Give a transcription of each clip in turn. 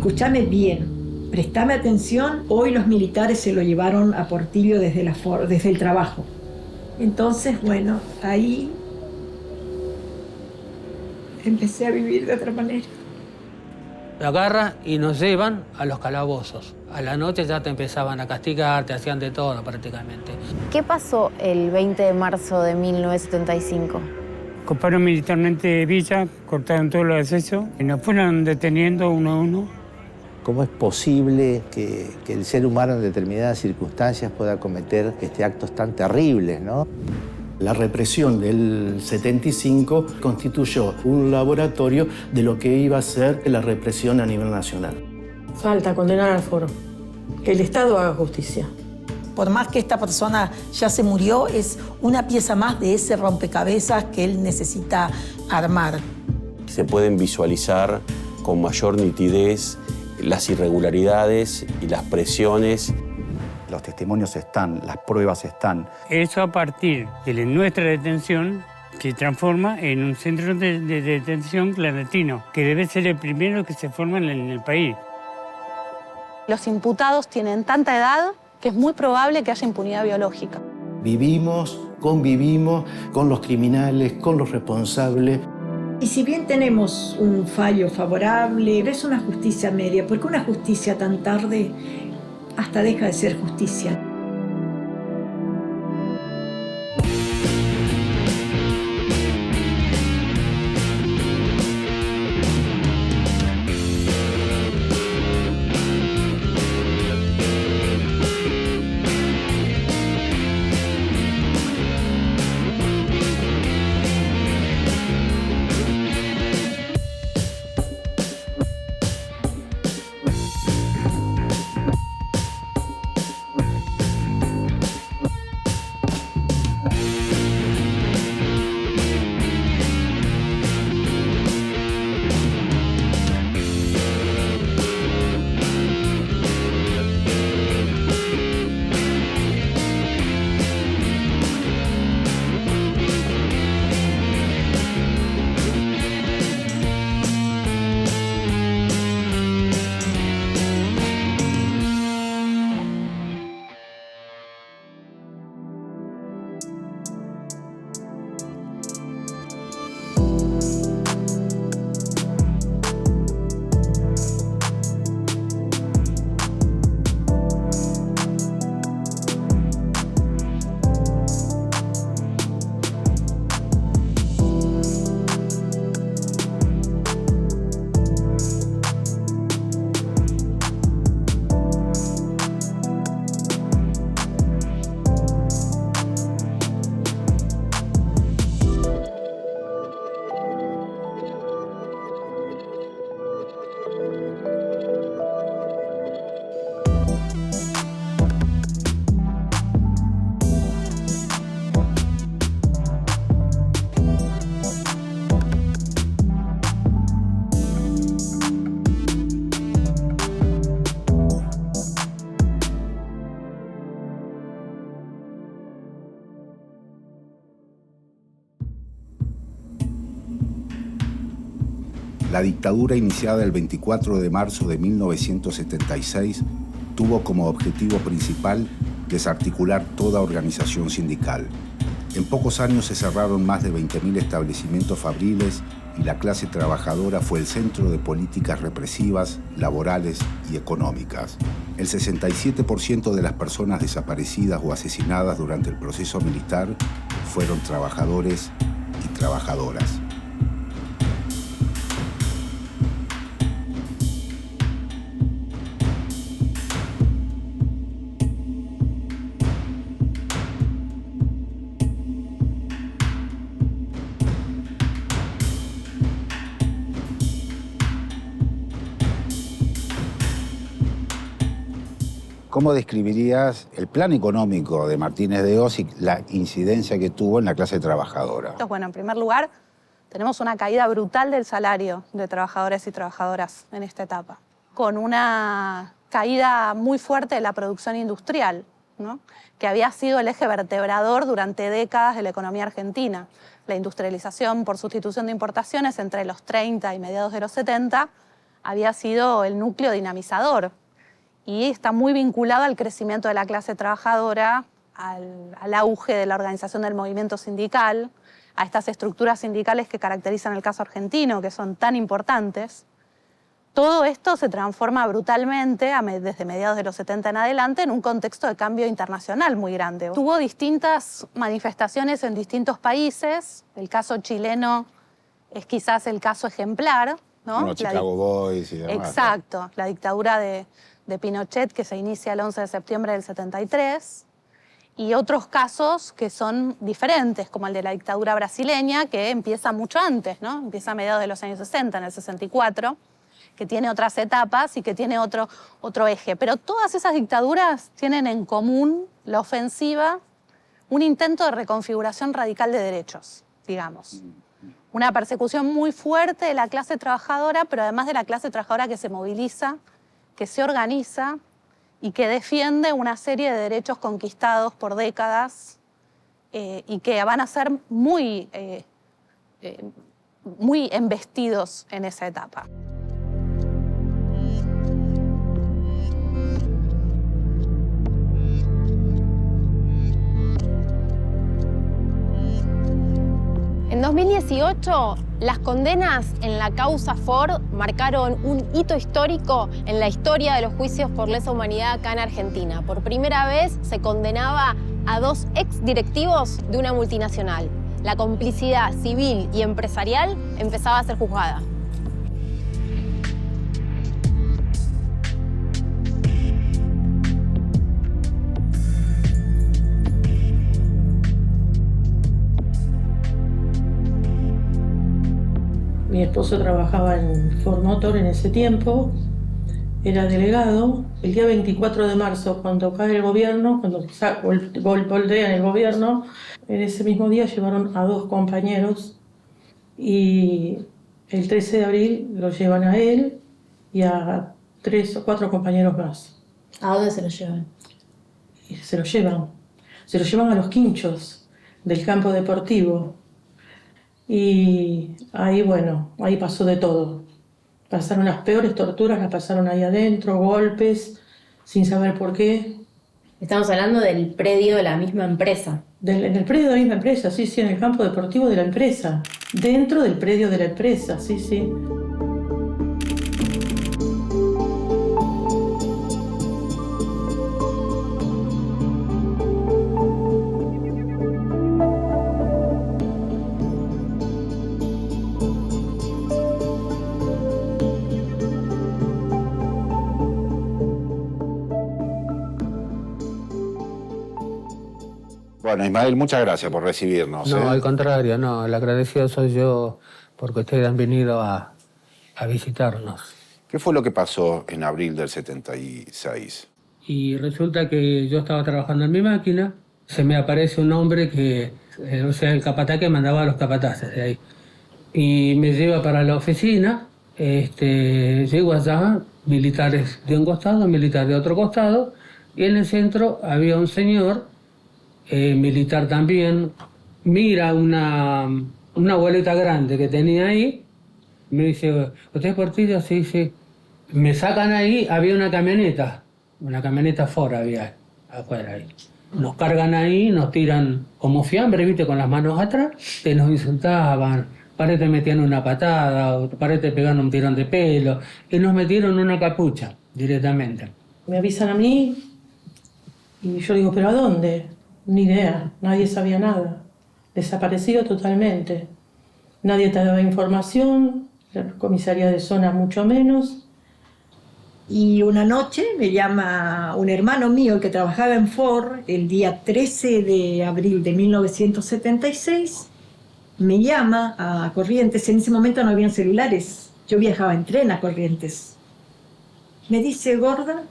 escúchame bien, prestame atención, hoy los militares se lo llevaron a Portillo desde el trabajo. Entonces, bueno, ahí empecé a vivir de otra manera. Te agarran y nos llevan a los calabozos. A la noche ya te empezaban a castigar, te hacían de todo prácticamente. ¿Qué pasó el 20 de marzo de 1975? Ocuparon militarmente Villa, cortaron todos los accesos y nos fueron deteniendo uno a uno. ¿Cómo es posible que el ser humano en determinadas circunstancias pueda cometer actos tan terribles, ¿no? La represión del 75 constituyó un laboratorio de lo que iba a ser la represión a nivel nacional. Falta condenar al foro. Que el Estado haga justicia. Por más que esta persona ya se murió, es una pieza más de ese rompecabezas que él necesita armar. Se pueden visualizar con mayor nitidez las irregularidades y las presiones. Los testimonios están, las pruebas están. Eso a partir de nuestra detención se transforma en un centro de detención clandestino, que debe ser el primero que se forma en el país. Los imputados tienen tanta edad que es muy probable que haya impunidad biológica. Vivimos, convivimos con los criminales, con los responsables. Y si bien tenemos un fallo favorable, es una justicia media, porque una justicia tan tarde hasta deja de ser justicia. La dictadura iniciada el 24 de marzo de 1976 tuvo como objetivo principal desarticular toda organización sindical. En pocos años se cerraron más de 20.000 establecimientos fabriles y la clase trabajadora fue el centro de políticas represivas, laborales y económicas. El 67% de las personas desaparecidas o asesinadas durante el proceso militar fueron trabajadores y trabajadoras. ¿Cómo describirías el plan económico de Martínez de Hoz y la incidencia que tuvo en la clase trabajadora? Bueno, en primer lugar, tenemos una caída brutal del salario de trabajadores y trabajadoras en esta etapa, con una caída muy fuerte de la producción industrial, ¿no?, que había sido el eje vertebrador durante décadas de la economía argentina. La industrialización por sustitución de importaciones entre los 30 y mediados de los 70 había sido el núcleo dinamizador y está muy vinculado al crecimiento de la clase trabajadora, al auge de la organización del movimiento sindical, a estas estructuras sindicales que caracterizan el caso argentino, que son tan importantes. Todo esto se transforma brutalmente desde mediados de los 70 en adelante en un contexto de cambio internacional muy grande. Tuvo distintas manifestaciones en distintos países. El caso chileno es quizás el caso ejemplar, ¿no? Como Chicago Boys y demás. Exacto, la dictadura de Pinochet que se inicia el 11 de septiembre del 73. Y otros casos que son diferentes, como el de la dictadura brasileña, que empieza mucho antes, ¿no? Empieza a mediados de los años 60, en el 64, que tiene otras etapas y que tiene otro eje. Pero todas esas dictaduras tienen en común la ofensiva, un intento de reconfiguración radical de derechos, digamos. Una persecución muy fuerte de la clase trabajadora, pero además de la clase trabajadora que se moviliza, que se organiza y que defiende una serie de derechos conquistados por décadas y que van a ser muy embestidos en esa etapa. En 2018, las condenas en la causa Ford marcaron un hito histórico en la historia de los juicios por lesa humanidad acá en Argentina. Por primera vez se condenaba a 2 exdirectivos de una multinacional. La complicidad civil y empresarial empezaba a ser juzgada. Mi esposo trabajaba en Ford Motor en ese tiempo, era delegado. El día 24 de marzo, cuando cae el gobierno, cuando voltean el gobierno, en ese mismo día llevaron a 2 compañeros y el 13 de abril lo llevan a él y a 3 o 4 compañeros más. ¿A dónde se los llevan? Se los llevan a los quinchos del campo deportivo. Y ahí, bueno, ahí pasó de todo. Pasaron las peores torturas, las pasaron ahí adentro, golpes, sin saber por qué. Estamos hablando del predio de la misma empresa. En el predio de la misma empresa, sí, en el campo deportivo de la empresa. Dentro del predio de la empresa, sí. Bueno, Ismael, muchas gracias por recibirnos. No, al contrario, no, el agradecido soy yo porque ustedes han venido a visitarnos. ¿Qué fue lo que pasó en abril del 76? Y resulta que yo estaba trabajando en mi máquina, se me aparece un hombre que, o sea, el capataz que mandaba a los capataces de ahí. Y me lleva para la oficina, llego allá, militares de un costado, militares de otro costado, y en el centro había un señor, militar también, mira una boleta grande que tenía ahí, me dice, ¿usted es Portillo? Sí. Me sacan ahí, había una camioneta Ford había afuera ahí. Nos cargan ahí, nos tiran como fiambre, ¿viste? Con las manos atrás, y nos insultaban, parece metían una patada, parece pegan un tirón de pelo, y nos metieron una capucha directamente. Me avisan a mí y yo digo, ¿pero a dónde? Ni idea, nadie sabía nada. Desaparecido totalmente. Nadie te daba información, la comisaría de zona mucho menos. Y una noche me llama un hermano mío que trabajaba en Ford, el día 13 de abril de 1976, me llama a Corrientes. En ese momento no habían celulares, yo viajaba en tren a Corrientes. Me dice, gorda,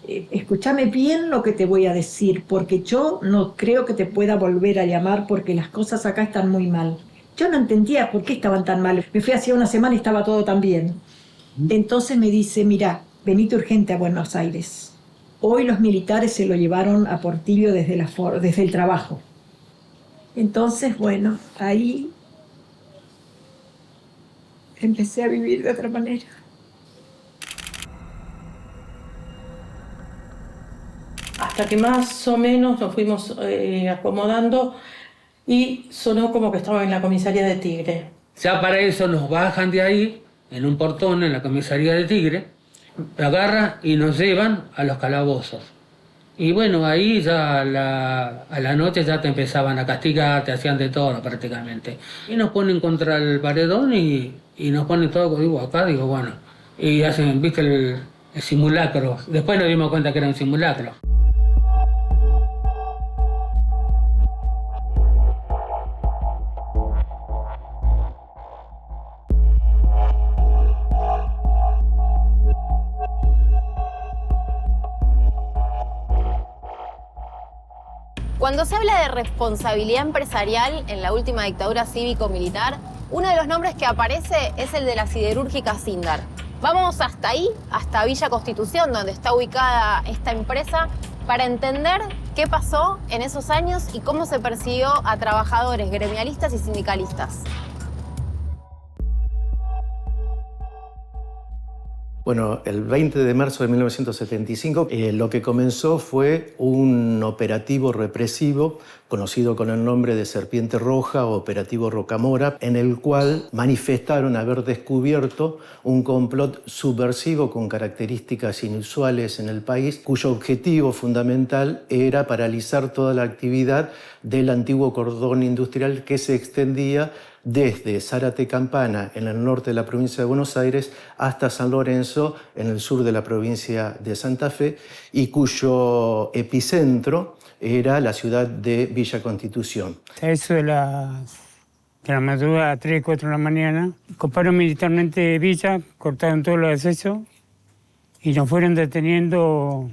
escúchame bien lo que te voy a decir, porque yo no creo que te pueda volver a llamar porque las cosas acá están muy mal. Yo no entendía por qué estaban tan mal. Me fui hacía una semana y estaba todo tan bien. Entonces me dice, mira, venite urgente a Buenos Aires. Hoy los militares se lo llevaron a Portillo desde el trabajo. Entonces, bueno, ahí empecé a vivir de otra manera. hasta que más o menos nos fuimos acomodando y sonó como que estaba en la comisaría de Tigre. Ya para eso nos bajan de ahí, en un portón en la comisaría de Tigre, agarran y nos llevan a los calabozos. Y bueno, ahí ya a la noche ya te empezaban a castigar, te hacían de todo prácticamente. Y nos ponen contra el paredón y nos ponen todo, digo, acá, digo, bueno. Y hacen, viste, el simulacro. Después nos dimos cuenta que era un simulacro. Cuando se habla de responsabilidad empresarial en la última dictadura cívico-militar, uno de los nombres que aparece es el de la siderúrgica Sindar. Vamos hasta ahí, hasta Villa Constitución, donde está ubicada esta empresa, para entender qué pasó en esos años y cómo se persiguió a trabajadores, gremialistas y sindicalistas. Bueno, el 20 de marzo de 1975 lo que comenzó fue un operativo represivo conocido con el nombre de Serpiente Roja o Operativo Rocamora, en el cual manifestaron haber descubierto un complot subversivo con características inusuales en el país, cuyo objetivo fundamental era paralizar toda la actividad del antiguo cordón industrial que se extendía desde Zárate Campana, en el norte de la provincia de Buenos Aires, hasta San Lorenzo, en el sur de la provincia de Santa Fe, y cuyo epicentro era la ciudad de Villa Constitución. A eso de la madrugada, a 3, 4 de la mañana, ocuparon militarmente Villa, cortaron todos los accesos y nos fueron deteniendo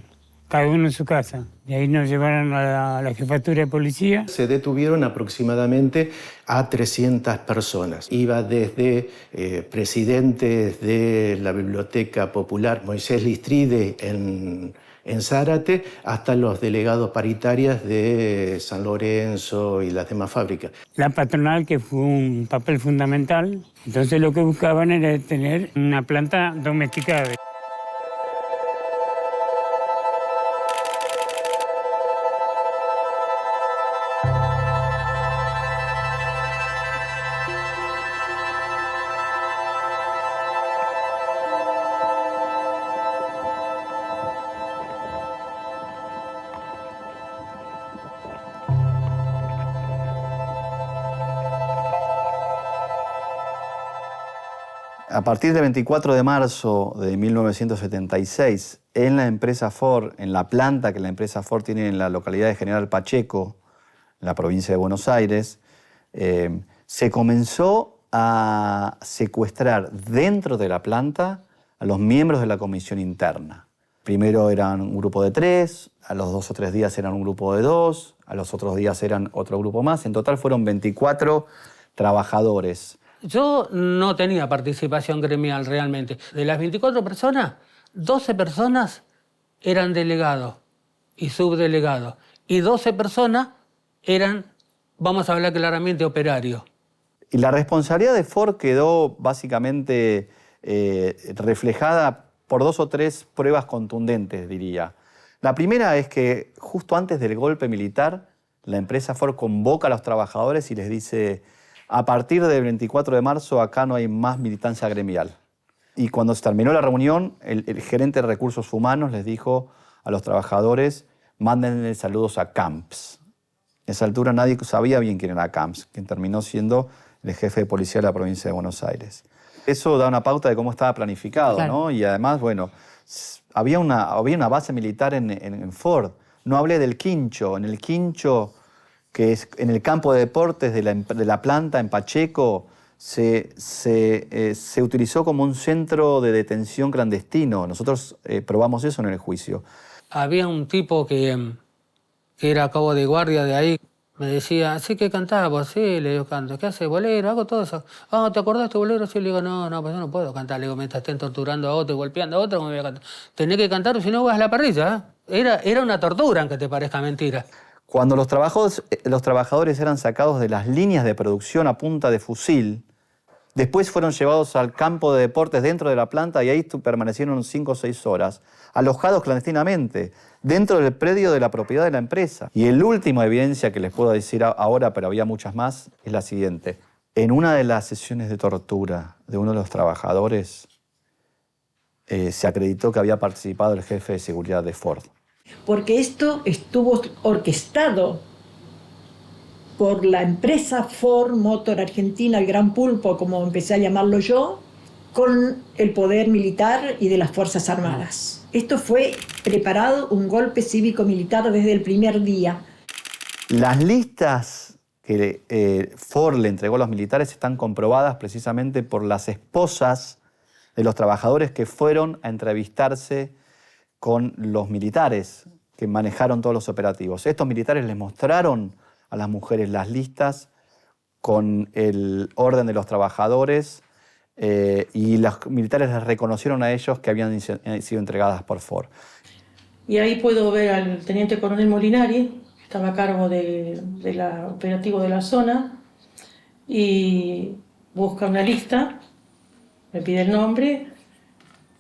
cada uno en su casa. De ahí nos llevaron a la jefatura de policía. Se detuvieron aproximadamente a 300 personas. Iba desde presidentes de la Biblioteca Popular, Moisés Listride, en Zárate, hasta los delegados paritarias de San Lorenzo y las demás fábricas. La patronal, que fue un papel fundamental. Entonces lo que buscaban era tener una planta domesticada. A partir del 24 de marzo de 1976, en la empresa Ford, en la planta que la empresa Ford tiene en la localidad de General Pacheco, en la provincia de Buenos Aires, se comenzó a secuestrar dentro de la planta a los miembros de la comisión interna. Primero eran un grupo de 3, a los 2 o 3 días eran un grupo de 2, a los otros días eran otro grupo más. En total fueron 24 trabajadores. Yo no tenía participación gremial realmente. De las 24 personas, 12 personas eran delegados y subdelegados. Y 12 personas eran, vamos a hablar claramente, operarios. Y la responsabilidad de Ford quedó básicamente reflejada por 2 o 3 pruebas contundentes, diría. La primera es que justo antes del golpe militar, la empresa Ford convoca a los trabajadores y les dice: a partir del 24 de marzo acá no hay más militancia gremial. Y cuando se terminó la reunión, el gerente de recursos humanos les dijo a los trabajadores: mándenle saludos a Camps. A esa altura nadie sabía bien quién era Camps, quien terminó siendo el jefe de policía de la provincia de Buenos Aires. Eso da una pauta de cómo estaba planificado, claro, ¿no? Y además, bueno, había una base militar en Ford. No hablé del Quincho. En el Quincho, que es en el campo de deportes de la planta en Pacheco, se utilizó como un centro de detención clandestino. Nosotros probamos eso en el juicio. Había un tipo que era cabo de guardia de ahí. Me decía: ¿sí que cantaba? Sí, le digo, canto. ¿Qué hace? ¿Bolero? Hago todo eso. Ah, ¿te acordás de este bolero? Sí, le digo, no, pues yo no puedo cantar. Le digo, mientras estén torturando a otro y golpeando a otro, ¿cómo me voy a cantar? Tenés que cantar, si no vas a la parrilla. Era una tortura, aunque te parezca mentira. Cuando los trabajadores eran sacados de las líneas de producción a punta de fusil, Después fueron llevados al campo de deportes dentro de la planta y ahí permanecieron 5 o 6 horas, alojados clandestinamente, dentro del predio de la propiedad de la empresa. Y la última evidencia que les puedo decir ahora, pero había muchas más, es la siguiente. En una de las sesiones de tortura de uno de los trabajadores, se acreditó que había participado el jefe de seguridad de Ford. Porque esto estuvo orquestado por la empresa Ford Motor Argentina, el Gran Pulpo, como empecé a llamarlo yo, con el poder militar y de las Fuerzas Armadas. Esto fue preparado, un golpe cívico-militar desde el primer día. Las listas que Ford le entregó a los militares están comprobadas precisamente por las esposas de los trabajadores que fueron a entrevistarse con los militares que manejaron todos los operativos. Estos militares les mostraron a las mujeres las listas con el orden de los trabajadores y los militares les reconocieron a ellos que habían sido entregadas por Ford. Y ahí puedo ver al teniente coronel Molinari, que estaba a cargo del operativo de la zona, y busca una lista, me pide el nombre,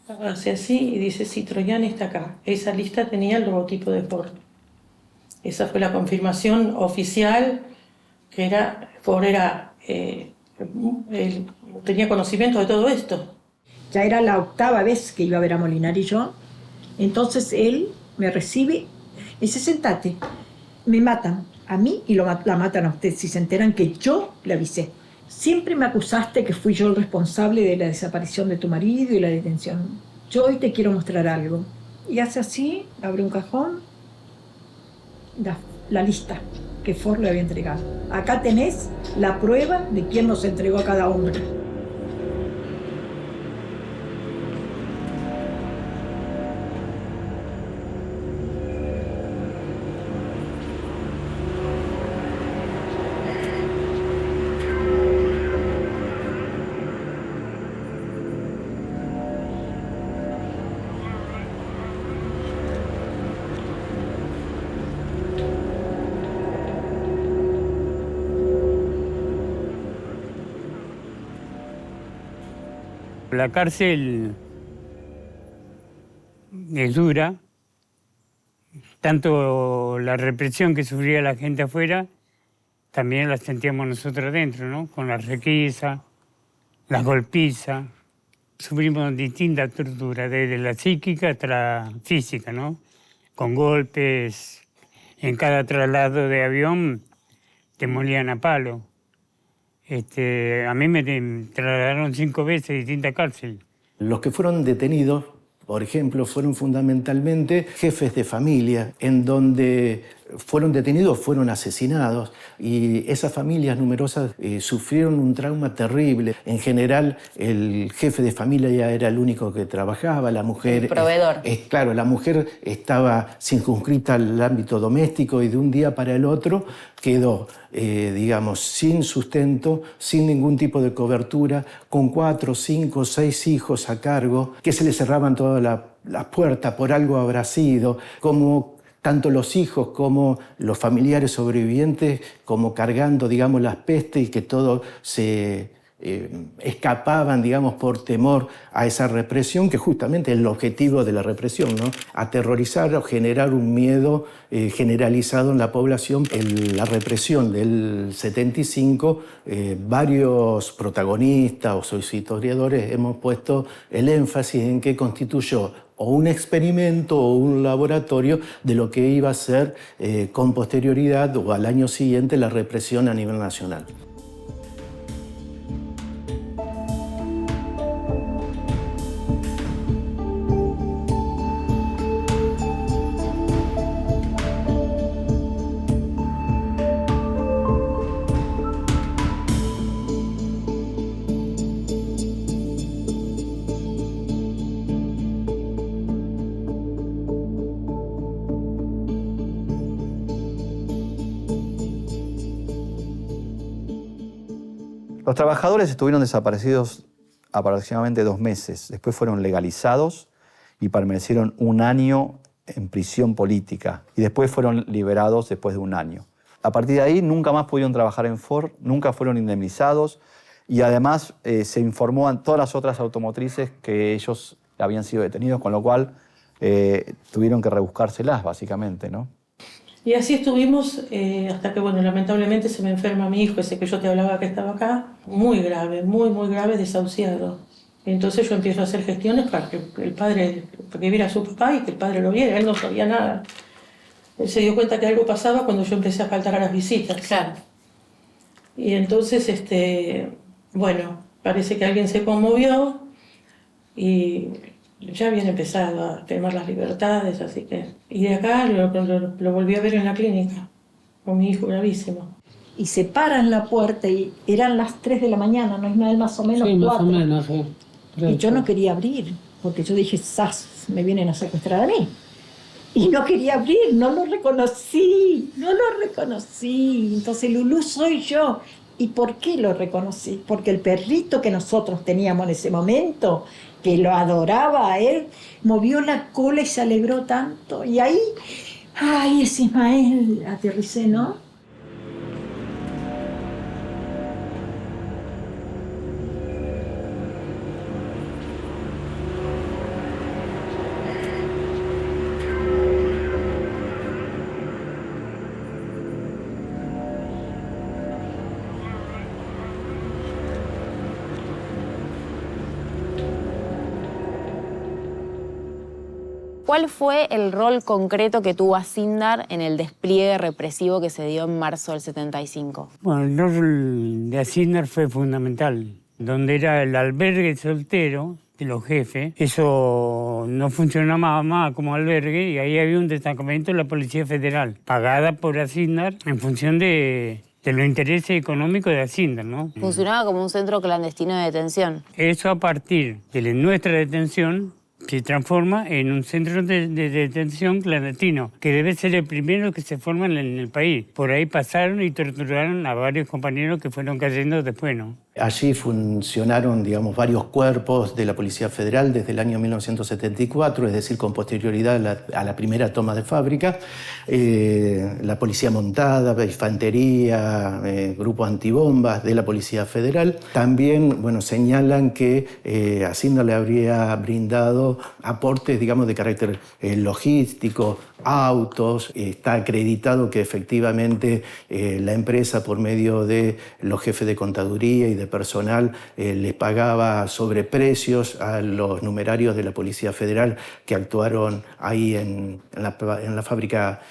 hace así y dice, sí, Troyani está acá. Esa lista tenía el logotipo de Ford. Esa fue la confirmación oficial, que Ford tenía conocimiento de todo esto. Ya era la 8ª vez que iba a ver a Molinari yo. Entonces él me recibe y dice, sentate. Me matan a mí y la matan a usted si se enteran que yo le avisé. Siempre me acusaste que fui yo el responsable de la desaparición de tu marido y la detención. Yo hoy te quiero mostrar algo. Y hace así, abre un cajón, la lista que Ford le había entregado. Acá tenés la prueba de quién nos entregó a cada hombre. La cárcel es dura, tanto la represión que sufría la gente afuera, también la sentíamos nosotros dentro, ¿no? Con la requisa, las golpizas. Sufrimos distintas torturas, desde la psíquica hasta la física, ¿no? Con golpes, en cada traslado de avión te molían a palo. A mí me trasladaron 5 veces a distintas cárceles. Los que fueron detenidos, por ejemplo, fueron fundamentalmente jefes de familia, en donde fueron detenidos, fueron asesinados, y esas familias numerosas sufrieron un trauma terrible. En general, el jefe de familia ya era el único que trabajaba, la mujer... El proveedor. Claro, la mujer estaba circunscrita al ámbito doméstico y de un día para el otro quedó, digamos, sin sustento, sin ningún tipo de cobertura, con 4, 5, 6 hijos a cargo, que se le cerraban todas las puertas, por algo habrá sido, como tanto los hijos como los familiares sobrevivientes, como cargando, digamos, las pestes y que todos se escapaban, digamos, por temor a esa represión, que justamente es el objetivo de la represión, ¿no? Aterrorizar o generar un miedo generalizado en la población. En la represión del 75, varios protagonistas o historiadores hemos puesto el énfasis en que constituyó o un experimento o un laboratorio de lo que iba a ser con posterioridad o al año siguiente la represión a nivel nacional. Los trabajadores estuvieron desaparecidos aproximadamente 2 meses. Después fueron legalizados y permanecieron 1 año en prisión política. Y después fueron liberados después de 1 año. A partir de ahí nunca más pudieron trabajar en Ford, nunca fueron indemnizados. y además se informó a todas las otras automotrices que ellos habían sido detenidos, con lo cual tuvieron que rebuscárselas, básicamente, ¿no? Y así estuvimos hasta que, bueno, lamentablemente se me enferma mi hijo, ese que yo te hablaba que estaba acá, muy grave, muy grave, desahuciado. Entonces yo empiezo a hacer gestiones para que el padre, para que viera a su papá y que el padre lo viera. Él no sabía nada. Él se dio cuenta que algo pasaba cuando yo empecé a faltar a las visitas. Claro. Y entonces, bueno, parece que alguien se conmovió y ya habían empezado a tener las libertades, así que... Y de acá lo volví a ver en la clínica, con mi hijo gravísimo. Y se paran la puerta y eran las 3 de la mañana, no es nada más o menos 4. Sí, más o menos, sí. Y yo no quería abrir, porque yo dije, ¡zas! Me vienen a secuestrar a mí. Y no quería abrir, no lo reconocí. Entonces, Lulú soy yo. ¿Y por qué lo reconocí? Porque el perrito que nosotros teníamos en ese momento, que lo adoraba a él, movió la cola y se alegró tanto. Y ahí, ¡ay, es Ismael! Aterricé, ¿no? ¿Cuál fue el rol concreto que tuvo Asíndar en el despliegue represivo que se dio en marzo del 75? Bueno, el rol de Asíndar fue fundamental. Donde era el albergue soltero de los jefes, eso no funcionaba más como albergue y ahí había un destacamento de la Policía Federal, pagada por Asíndar en función de los intereses económicos de Asíndar, ¿no? Funcionaba como un centro clandestino de detención. Eso a partir de nuestra detención se transforma en un centro de detención clandestino, que debe ser el primero que se forma en el país. Por ahí pasaron y torturaron a varios compañeros que fueron cayendo después, ¿no? Allí funcionaron, digamos, varios cuerpos de la Policía Federal desde el año 1974, es decir, con posterioridad a la primera toma de fábrica. La Policía Montada, Infantería, grupos antibombas de la Policía Federal. También, bueno, señalan que Asíndar le habría brindado aportes, digamos, de carácter logístico, autos. Está acreditado que efectivamente la empresa, por medio de los jefes de contaduría y de personal, les pagaba sobreprecios a los numerarios de la Policía Federal que actuaron ahí en la fábrica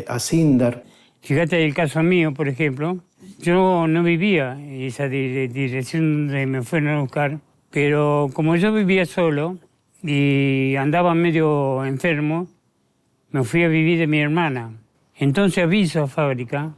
Asíndar. Fíjate el caso mío, por ejemplo. Yo no vivía en esa dirección donde me fueron a buscar, pero como yo vivía solo y andaba medio enfermo, me fui a vivir de mi hermana. Entonces aviso a fábrica,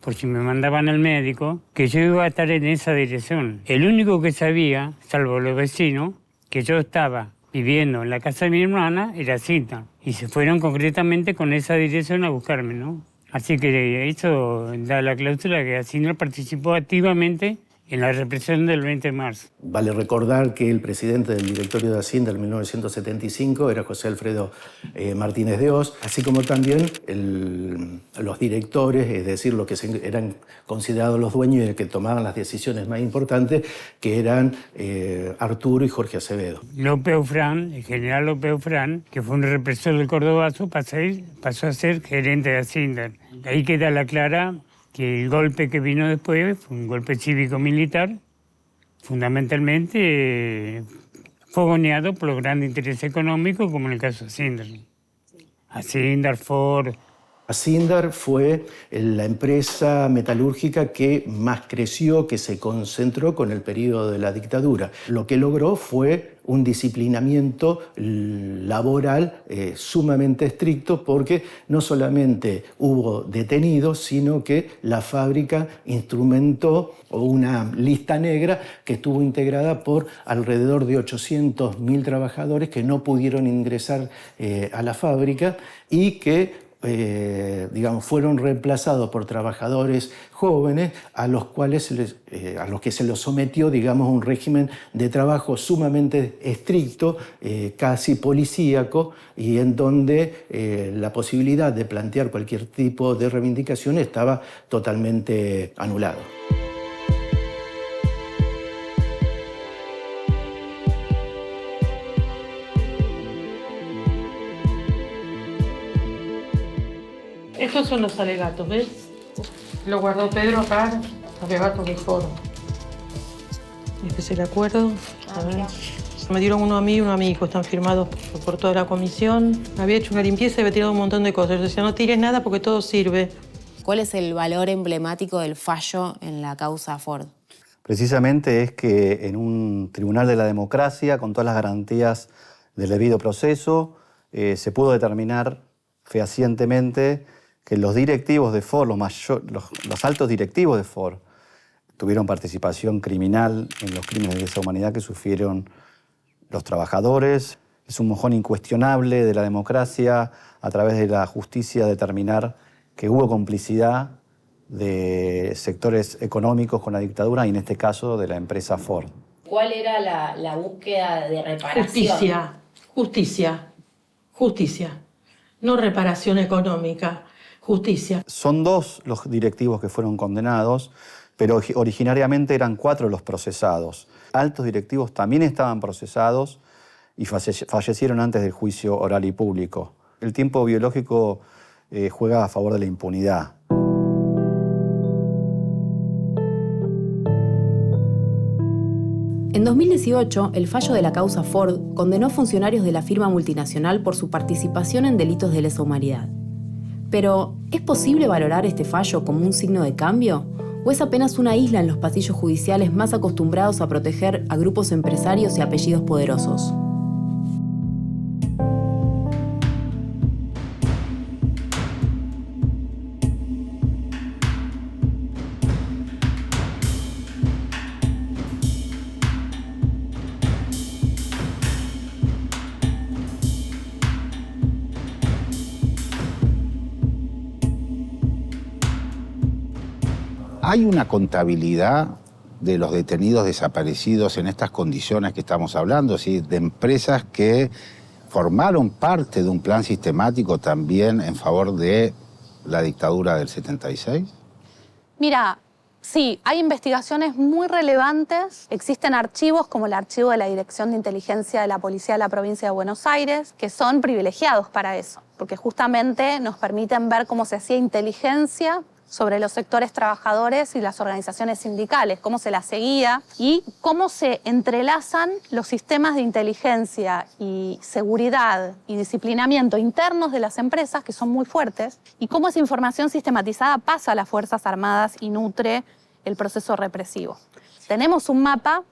por si me mandaban al médico, que yo iba a estar en esa dirección. El único que sabía, salvo los vecinos, que yo estaba viviendo en la casa de mi hermana era Asíndar. Y se fueron concretamente con esa dirección a buscarme, ¿no? Así que eso da la cláusula que Asíndar participó activamente en la represión del 20 de marzo. Vale recordar que el presidente del directorio de Asíndar en 1975 era José Alfredo Martínez de Hoz, así como también los directores, es decir, los que eran considerados los dueños y los que tomaban las decisiones más importantes, que eran Arturo y Jorge Acevedo. López Eufrán, el general López Eufrán, que fue un represor del Cordobazo, pasó a ser gerente de Asíndar. Ahí queda la clara que el golpe que vino después fue un golpe cívico-militar, fundamentalmente fogoneado por los grandes intereses económicos, como en el caso de Asíndar. Asíndar, Ford. Asíndar fue la empresa metalúrgica que más creció, que se concentró con el periodo de la dictadura. Lo que logró fue un disciplinamiento laboral sumamente estricto, porque no solamente hubo detenidos, sino que la fábrica instrumentó una lista negra que estuvo integrada por alrededor de 800.000 trabajadores que no pudieron ingresar a la fábrica y que digamos, fueron reemplazados por trabajadores jóvenes a los que se les sometió, digamos, un régimen de trabajo sumamente estricto, casi policíaco, y en donde la posibilidad de plantear cualquier tipo de reivindicación estaba totalmente anulada. Estos son los alegatos, ¿ves? Lo guardó Pedro acá, alegatos de Ford. Este es el acuerdo. A ver. Me dieron uno a mí y uno a mi hijo, están firmados por toda la comisión. Había hecho una limpieza y había tirado un montón de cosas. Yo decía, no tires nada porque todo sirve. ¿Cuál es el valor emblemático del fallo en la causa Ford? Precisamente es que en un tribunal de la democracia, con todas las garantías del debido proceso, se pudo determinar fehacientemente que los directivos de Ford, los altos directivos de Ford, tuvieron participación criminal en los crímenes de lesa humanidad que sufrieron los trabajadores. Es un mojón incuestionable de la democracia a través de la justicia determinar que hubo complicidad de sectores económicos con la dictadura y en este caso de la empresa Ford. ¿Cuál era la búsqueda de reparación? Justicia. No reparación económica, justicia. Son 2 los directivos que fueron condenados, pero originariamente eran 4 los procesados. Altos directivos también estaban procesados y fallecieron antes del juicio oral y público. El tiempo biológico juega a favor de la impunidad. En 2018, el fallo de la causa Ford condenó a funcionarios de la firma multinacional por su participación en delitos de lesa humanidad. Pero, ¿es posible valorar este fallo como un signo de cambio? ¿O es apenas una isla en los pasillos judiciales más acostumbrados a proteger a grupos empresarios y apellidos poderosos? ¿Hay una contabilidad de los detenidos desaparecidos en estas condiciones que estamos hablando? ¿Sí? De empresas que formaron parte de un plan sistemático también en favor de la dictadura del 76? Mira, sí, hay investigaciones muy relevantes. Existen archivos como el archivo de la Dirección de Inteligencia de la Policía de la Provincia de Buenos Aires, que son privilegiados para eso, porque justamente nos permiten ver cómo se hacía inteligencia sobre los sectores trabajadores y las organizaciones sindicales, cómo se las seguía y cómo se entrelazan los sistemas de inteligencia y seguridad y disciplinamiento internos de las empresas, que son muy fuertes, y cómo esa información sistematizada pasa a las Fuerzas Armadas y nutre el proceso represivo. Tenemos un mapa,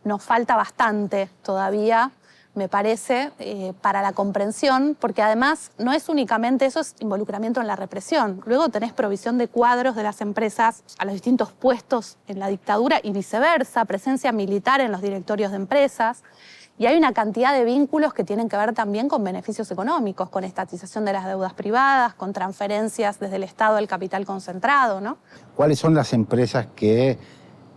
nos falta bastante todavía, me parece, para la comprensión, porque además no es únicamente eso, es involucramiento en la represión. Luego tenés provisión de cuadros de las empresas a los distintos puestos en la dictadura y viceversa, presencia militar en los directorios de empresas, y hay una cantidad de vínculos que tienen que ver también con beneficios económicos, con estatización de las deudas privadas, con transferencias desde el Estado al capital concentrado, ¿no? ¿Cuáles son las empresas que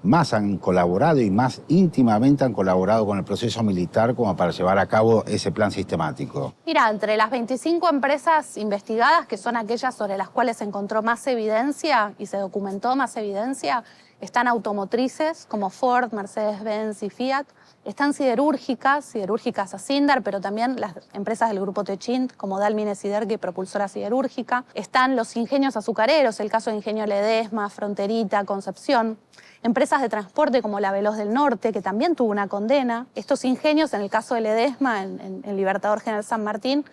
más han colaborado y más íntimamente han colaborado con el proceso militar como para llevar a cabo ese plan sistemático? Mira, entre las 25 empresas investigadas, que son aquellas sobre las cuales se encontró más evidencia y se documentó más evidencia, están automotrices como Ford, Mercedes-Benz y Fiat, están siderúrgicas Asindar, pero también las empresas del grupo Techint como Dalmine Siderga y Propulsora Siderúrgica. Están los ingenios azucareros, el caso de Ingenio Ledesma, Fronterita, Concepción. Empresas de transporte como la Veloz del Norte, que también tuvo una condena. Estos ingenios, en el caso de Ledesma, en Libertador General San Martín,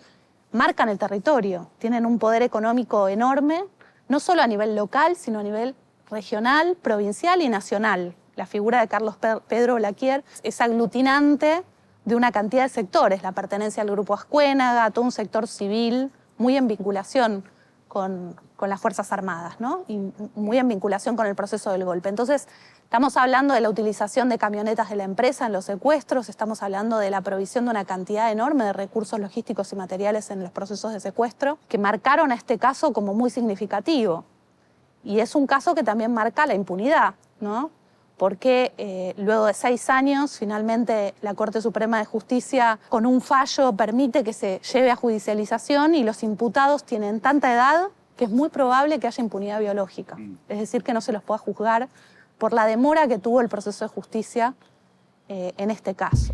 marcan el territorio. Tienen un poder económico enorme, no solo a nivel local, sino a nivel regional, provincial y nacional. La figura de Carlos Pedro Blaquier es aglutinante de una cantidad de sectores, la pertenencia al grupo Ascuénaga, todo un sector civil muy en vinculación con las Fuerzas Armadas, ¿no? Y muy en vinculación con el proceso del golpe. Entonces, estamos hablando de la utilización de camionetas de la empresa en los secuestros, estamos hablando de la provisión de una cantidad enorme de recursos logísticos y materiales en los procesos de secuestro, que marcaron a este caso como muy significativo. Y es un caso que también marca la impunidad, ¿no? Porque luego de 6 años, finalmente la Corte Suprema de Justicia, con un fallo, permite que se lleve a judicialización y los imputados tienen tanta edad que es muy probable que haya impunidad biológica. Es decir, que no se los pueda juzgar por la demora que tuvo el proceso de justicia en este caso.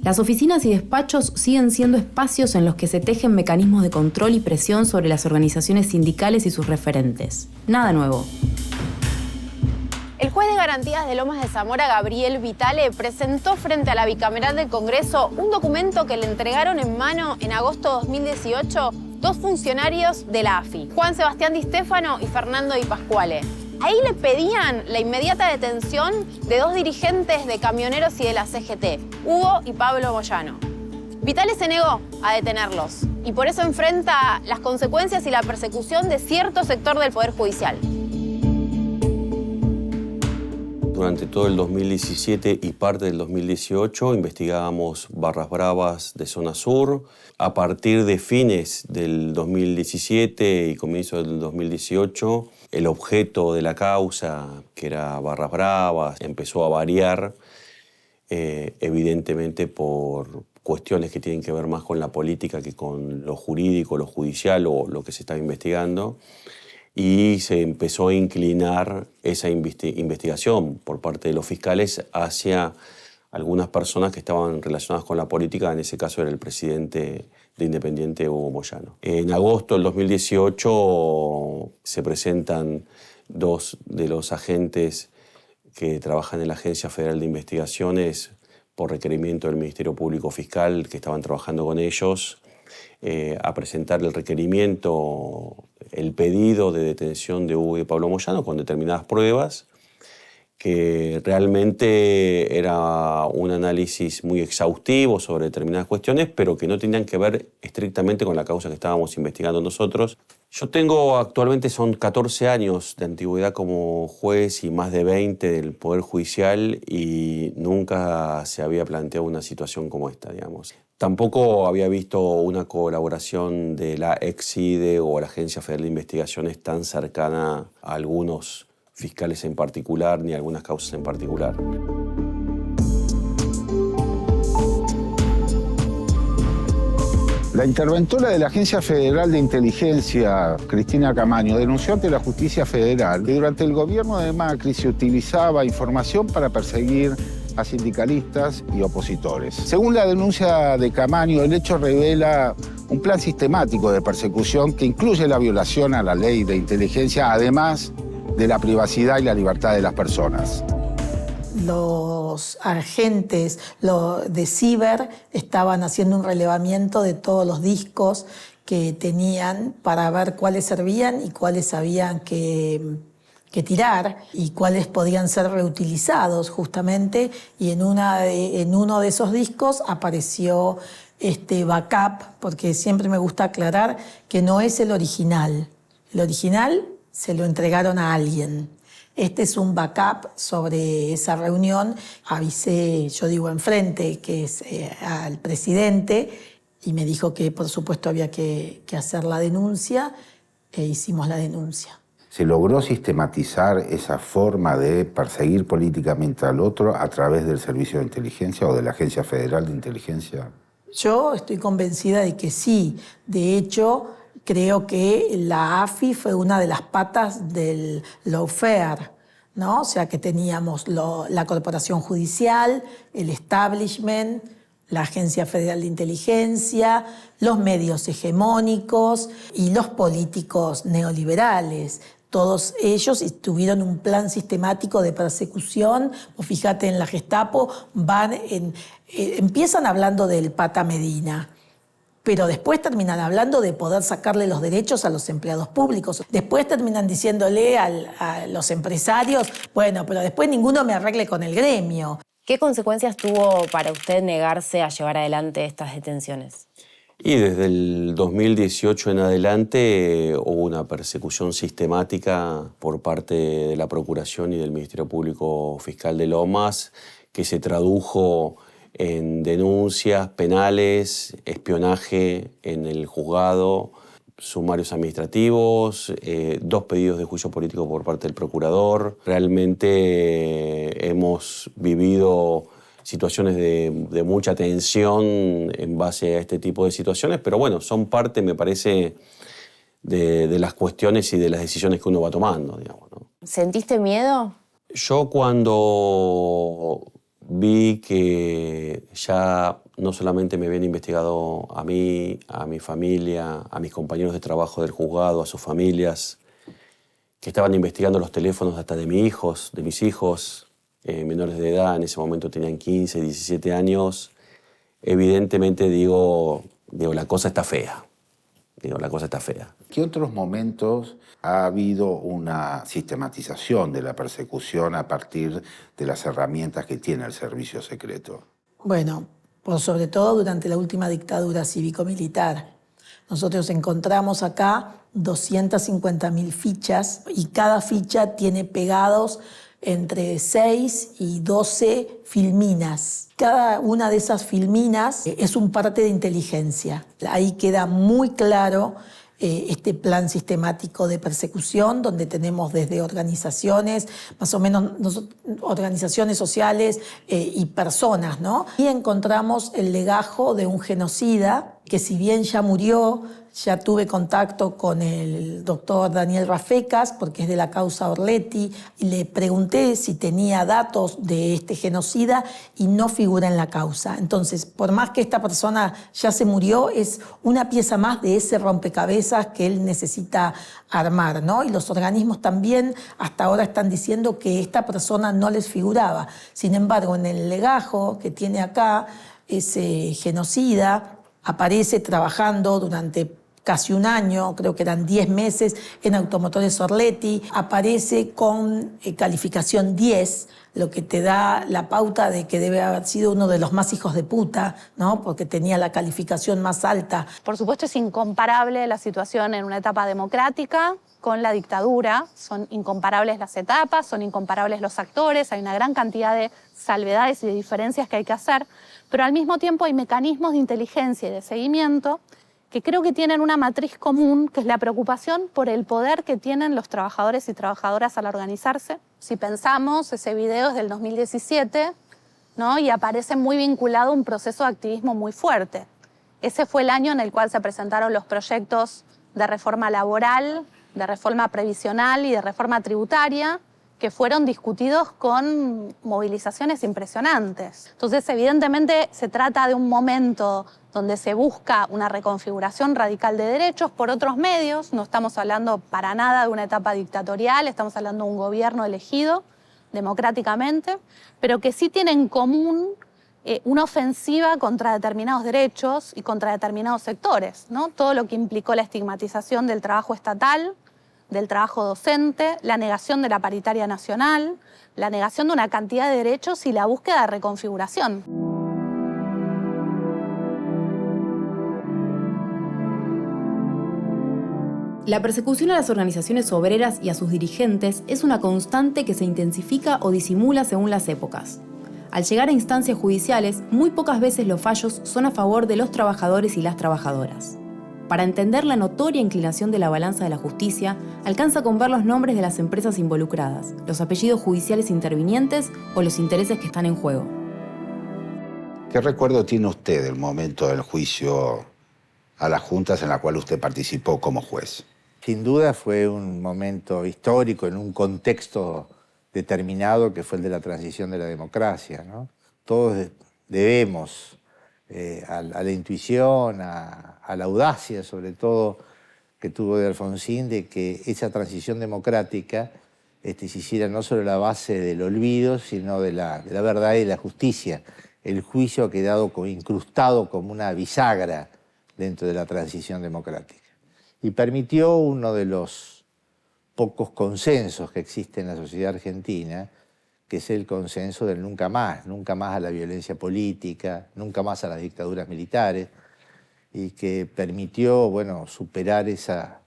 Las oficinas y despachos siguen siendo espacios en los que se tejen mecanismos de control y presión sobre las organizaciones sindicales y sus referentes. Nada nuevo. El juez de garantías de Lomas de Zamora, Gabriel Vitale, presentó frente a la bicameral del Congreso un documento que le entregaron en mano en agosto de 2018 dos funcionarios de la AFI, Juan Sebastián Di Stéfano y Fernando Di Pasquale. Ahí le pedían la inmediata detención de dos dirigentes de camioneros y de la CGT, Hugo y Pablo Moyano. Vitale se negó a detenerlos y por eso enfrenta las consecuencias y la persecución de cierto sector del Poder Judicial. Durante todo el 2017 y parte del 2018 investigábamos barras bravas de zona sur. A partir de fines del 2017 y comienzo del 2018, el objeto de la causa, que era barras bravas, empezó a variar, evidentemente por cuestiones que tienen que ver más con la política que con lo jurídico, lo judicial o lo que se estaba investigando. Y se empezó a inclinar esa investigación por parte de los fiscales hacia algunas personas que estaban relacionadas con la política, en ese caso era el presidente de Independiente, Hugo Moyano. En agosto del 2018 se presentan dos de los agentes que trabajan en la Agencia Federal de Investigaciones por requerimiento del Ministerio Público Fiscal, que estaban trabajando con ellos, a presentar el requerimiento, el pedido de detención de Hugo y Pablo Moyano con determinadas pruebas, que realmente era un análisis muy exhaustivo sobre determinadas cuestiones, pero que no tenían que ver estrictamente con la causa que estábamos investigando nosotros. Yo tengo actualmente, son 14 años de antigüedad como juez y más de 20 del Poder Judicial y nunca se había planteado una situación como esta, digamos. Tampoco había visto una colaboración de la ex-CIDE o la Agencia Federal de Investigaciones tan cercana a algunos fiscales en particular, ni a algunas causas en particular. La interventora de la Agencia Federal de Inteligencia, Cristina Camaño, denunció ante la Justicia Federal que durante el gobierno de Macri se utilizaba información para perseguir a sindicalistas y opositores. Según la denuncia de Camaño, el hecho revela un plan sistemático de persecución que incluye la violación a la ley de inteligencia, además de la privacidad y la libertad de las personas. Los agentes de Ciber estaban haciendo un relevamiento de todos los discos que tenían para ver cuáles servían y cuáles habían que tirar y cuáles podían ser reutilizados justamente, y en uno de esos discos apareció este backup, porque siempre me gusta aclarar que no es el original. El original se lo entregaron a alguien. Este es un backup sobre esa reunión. Avisé, yo digo enfrente, que es al presidente, y me dijo que por supuesto había que hacer la denuncia, e hicimos la denuncia. ¿Se logró sistematizar esa forma de perseguir políticamente al otro a través del Servicio de Inteligencia o de la Agencia Federal de Inteligencia? Yo estoy convencida de que sí. De hecho, creo que la AFI fue una de las patas del lawfare, ¿no? O sea, que teníamos la Corporación Judicial, el establishment, la Agencia Federal de Inteligencia, los medios hegemónicos y los políticos neoliberales. Todos ellos tuvieron un plan sistemático de persecución. Vos fíjate, en la Gestapo empiezan hablando del Pata Medina, pero después terminan hablando de poder sacarle los derechos a los empleados públicos. Después terminan diciéndole a los empresarios, bueno, pero después ninguno me arregle con el gremio. ¿Qué consecuencias tuvo para usted negarse a llevar adelante estas detenciones? Y desde el 2018 en adelante hubo una persecución sistemática por parte de la Procuración y del Ministerio Público Fiscal de Lomas, que se tradujo en denuncias penales, espionaje en el juzgado, sumarios administrativos, 2 pedidos de juicio político por parte del procurador. Realmente hemos vivido situaciones de mucha tensión en base a este tipo de situaciones, pero bueno, son parte, me parece, de las cuestiones y de las decisiones que uno va tomando, digamos, ¿no? ¿Sentiste miedo? Yo cuando vi que ya no solamente me habían investigado a mí, a mi familia, a mis compañeros de trabajo del juzgado, a sus familias, que estaban investigando los teléfonos hasta de mis hijos, menores de edad, en ese momento tenían 15, 17 años. Evidentemente digo, la cosa está fea. La cosa está fea. ¿Qué otros momentos ha habido una sistematización de la persecución a partir de las herramientas que tiene el servicio secreto? Bueno, sobre todo durante la última dictadura cívico-militar. Nosotros encontramos acá 250.000 fichas y cada ficha tiene pegados entre 6 y 12 filminas. Cada una de esas filminas es un parte de inteligencia. Ahí queda muy claro este plan sistemático de persecución, donde tenemos desde organizaciones, más o menos organizaciones sociales y personas, ¿no? Y encontramos el legajo de un genocida que, si bien ya murió, ya tuve contacto con el doctor Daniel Rafecas, porque es de la causa Orletti, y le pregunté si tenía datos de este genocida y no figura en la causa. Entonces, por más que esta persona ya se murió, es una pieza más de ese rompecabezas que él necesita armar, ¿no? Y los organismos también hasta ahora están diciendo que esta persona no les figuraba. Sin embargo, en el legajo que tiene acá, ese genocida aparece trabajando durante casi un año, creo que eran 10 meses, en Automotores Orletti, aparece con calificación 10, lo que te da la pauta de que debe haber sido uno de los más hijos de puta, ¿no? Porque tenía la calificación más alta. Por supuesto, es incomparable la situación en una etapa democrática con la dictadura. Son incomparables las etapas, son incomparables los actores, hay una gran cantidad de salvedades y de diferencias que hay que hacer, pero al mismo tiempo hay mecanismos de inteligencia y de seguimiento que creo que tienen una matriz común, que es la preocupación por el poder que tienen los trabajadores y trabajadoras al organizarse. Si pensamos, ese video es del 2017, ¿no? Y aparece muy vinculado a un proceso de activismo muy fuerte. Ese fue el año en el cual se presentaron los proyectos de reforma laboral, de reforma previsional y de reforma tributaria, que fueron discutidos con movilizaciones impresionantes. Entonces, evidentemente, se trata de un momento donde se busca una reconfiguración radical de derechos por otros medios. No estamos hablando para nada de una etapa dictatorial, estamos hablando de un gobierno elegido democráticamente, pero que sí tiene en común una ofensiva contra determinados derechos y contra determinados sectores, ¿no? Todo lo que implicó la estigmatización del trabajo estatal, del trabajo docente, la negación de la paritaria nacional, la negación de una cantidad de derechos y la búsqueda de reconfiguración. La persecución a las organizaciones obreras y a sus dirigentes es una constante que se intensifica o disimula según las épocas. Al llegar a instancias judiciales, muy pocas veces los fallos son a favor de los trabajadores y las trabajadoras. Para entender la notoria inclinación de la balanza de la justicia, alcanza con ver los nombres de las empresas involucradas, los apellidos judiciales intervinientes o los intereses que están en juego. ¿Qué recuerdo tiene usted del momento del juicio a las juntas en la cual usted participó como juez? Sin duda fue un momento histórico en un contexto determinado que fue el de la transición de la democracia, ¿no? Todos debemos a la intuición, a la audacia, sobre todo, que tuvo de Alfonsín, de que esa transición democrática se hiciera no sobre la base del olvido, sino de la verdad y la justicia. El juicio ha quedado incrustado como una bisagra dentro de la transición democrática. Y permitió uno de los pocos consensos que existe en la sociedad argentina, que es el consenso del nunca más a la violencia política, nunca más a las dictaduras militares, y que permitió, bueno, superar esa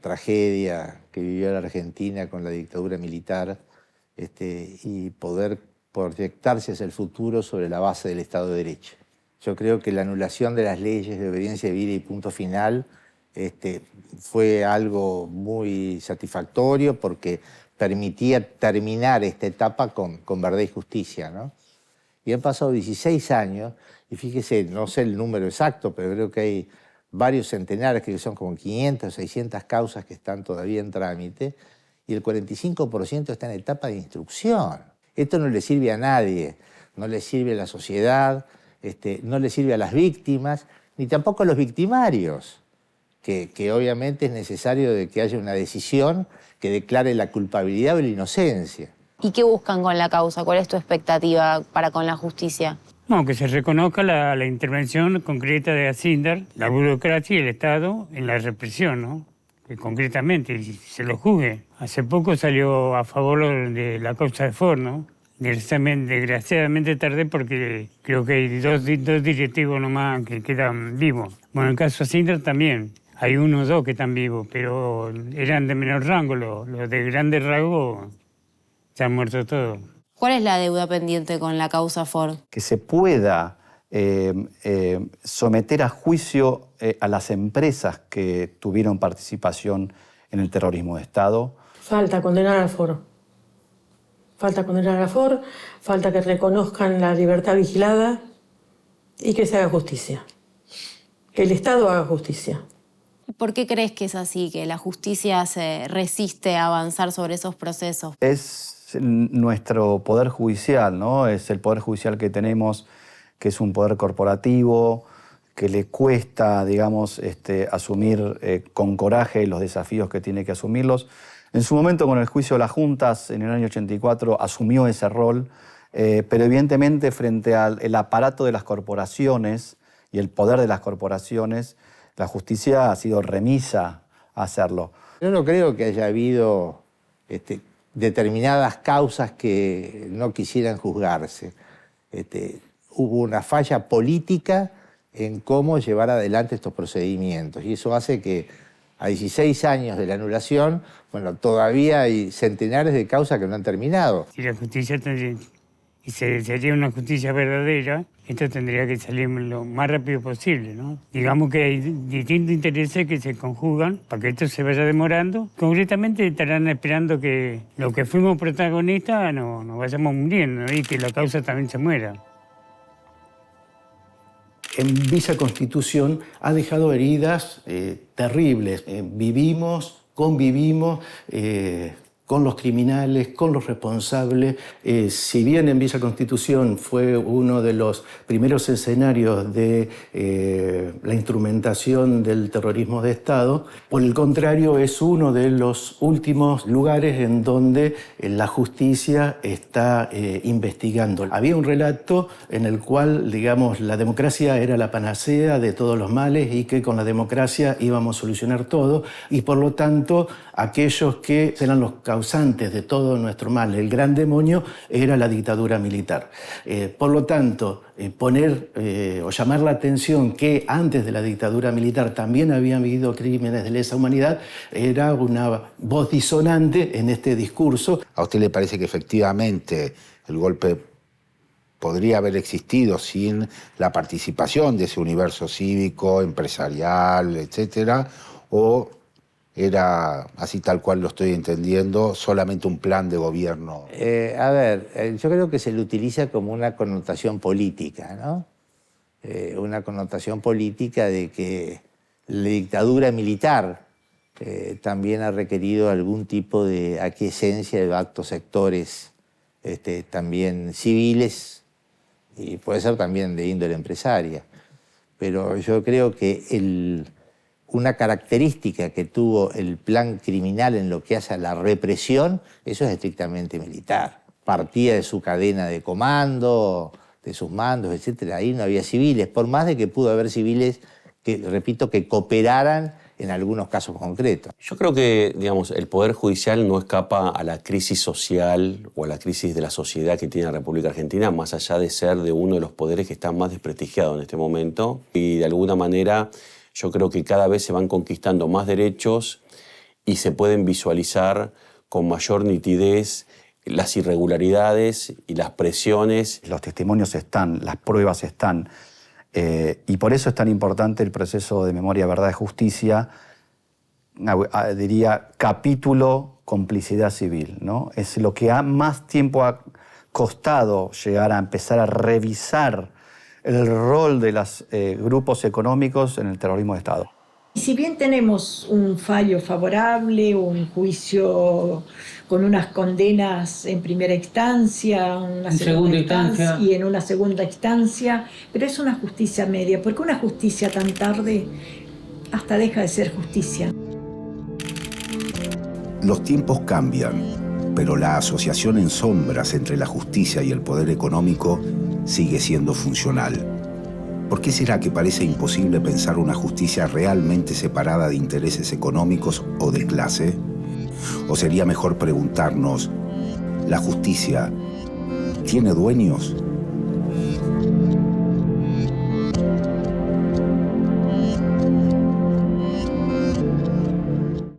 tragedia que vivió la Argentina con la dictadura militar y poder proyectarse hacia el futuro sobre la base del Estado de Derecho. Yo creo que la anulación de las leyes de obediencia civil y punto final fue algo muy satisfactorio porque permitía terminar esta etapa con verdad y justicia, ¿no? Y han pasado 16 años, y fíjese, no sé el número exacto, pero creo que hay varios centenares, que son como 500 o 600 causas que están todavía en trámite, y el 45% está en etapa de instrucción. Esto no le sirve a nadie, no le sirve a la sociedad, no le sirve a las víctimas, ni tampoco a los victimarios, que obviamente es necesario de que haya una decisión que declare la culpabilidad o la inocencia. ¿Y qué buscan con la causa? ¿Cuál es tu expectativa para con la justicia? No, que se reconozca la intervención concreta de Asindar, la burocracia y el Estado en la represión, ¿no? Que concretamente se lo juzgue. Hace poco salió a favor de la causa de Ford, ¿no? Desgraciadamente tardé porque creo que hay dos directivos nomás que quedan vivos. Bueno, en el caso de Asindar también. Hay uno o dos que están vivos, pero eran de menor rango. Los de grande rango se han muerto todos. ¿Cuál es la deuda pendiente con la causa Ford? Que se pueda someter a juicio a las empresas que tuvieron participación en el terrorismo de Estado. Falta condenar a Ford. Falta condenar a Ford, falta que reconozcan la libertad vigilada y que se haga justicia. Que el Estado haga justicia. ¿Por qué crees que es así, que la justicia se resiste a avanzar sobre esos procesos? Es nuestro poder judicial, ¿no? Es el poder judicial que tenemos, que es un poder corporativo, que le cuesta, digamos, asumir con coraje los desafíos que tiene que asumirlos. En su momento, con el juicio de las juntas, en el año 84, asumió ese rol, pero evidentemente frente al aparato de las corporaciones y el poder de las corporaciones, la justicia ha sido remisa a hacerlo. Yo no creo que haya habido determinadas causas que no quisieran juzgarse. Hubo una falla política en cómo llevar adelante estos procedimientos y eso hace que a 16 años de la anulación, bueno, todavía hay centenares de causas que no han terminado. Si la justicia sería una justicia verdadera, esto tendría que salir lo más rápido posible, ¿no? Digamos que hay distintos intereses que se conjugan para que esto se vaya demorando. Concretamente estarán esperando que los que fuimos protagonistas nos vayamos muriendo, ¿no? Y que la causa también se muera. En Villa Constitución ha dejado heridas terribles. Convivimos con los criminales, con los responsables. Si bien en Villa Constitución fue uno de los primeros escenarios de la instrumentación del terrorismo de Estado, por el contrario es uno de los últimos lugares en donde la justicia está investigando. Había un relato en el cual, digamos, la democracia era la panacea de todos los males y que con la democracia íbamos a solucionar todo y por lo tanto aquellos que eran los causantes de todo nuestro mal, el gran demonio, era la dictadura militar. Por lo tanto, poner o llamar la atención que antes de la dictadura militar también habían habido crímenes de lesa humanidad era una voz disonante en este discurso. ¿A usted le parece que efectivamente el golpe podría haber existido sin la participación de ese universo cívico, empresarial, etcétera, o era, así tal cual lo estoy entendiendo, solamente un plan de gobierno? Yo creo que se le utiliza como una connotación política, ¿no? Una connotación política de que la dictadura militar también ha requerido algún tipo de aquiescencia de actos sectores también civiles y puede ser también de índole empresaria. Pero yo creo que una característica que tuvo el plan criminal en lo que hace a la represión, eso es estrictamente militar. Partía de su cadena de comando, de sus mandos, etc. Ahí no había civiles, por más de que pudo haber civiles que, repito, que cooperaran en algunos casos concretos. Yo creo que, digamos, el Poder Judicial no escapa a la crisis social o a la crisis de la sociedad que tiene la República Argentina, más allá de ser de uno de los poderes que está más desprestigiado en este momento. Y de alguna manera yo creo que cada vez se van conquistando más derechos y se pueden visualizar con mayor nitidez las irregularidades y las presiones. Los testimonios están, las pruebas están, y por eso es tan importante el proceso de memoria, verdad y justicia, diría capítulo complicidad civil, ¿no? Es lo que más tiempo ha costado llegar a empezar a revisar el rol de los grupos económicos en el terrorismo de Estado. Y si bien tenemos un fallo favorable, un juicio con unas condenas en primera instancia, una segunda instancia y en una segunda instancia, pero es una justicia media, porque una justicia tan tarde hasta deja de ser justicia. Los tiempos cambian, pero la asociación en sombras entre la justicia y el poder económico sigue siendo funcional. ¿Por qué será que parece imposible pensar una justicia realmente separada de intereses económicos o de clase? ¿O sería mejor preguntarnos, ¿la justicia tiene dueños?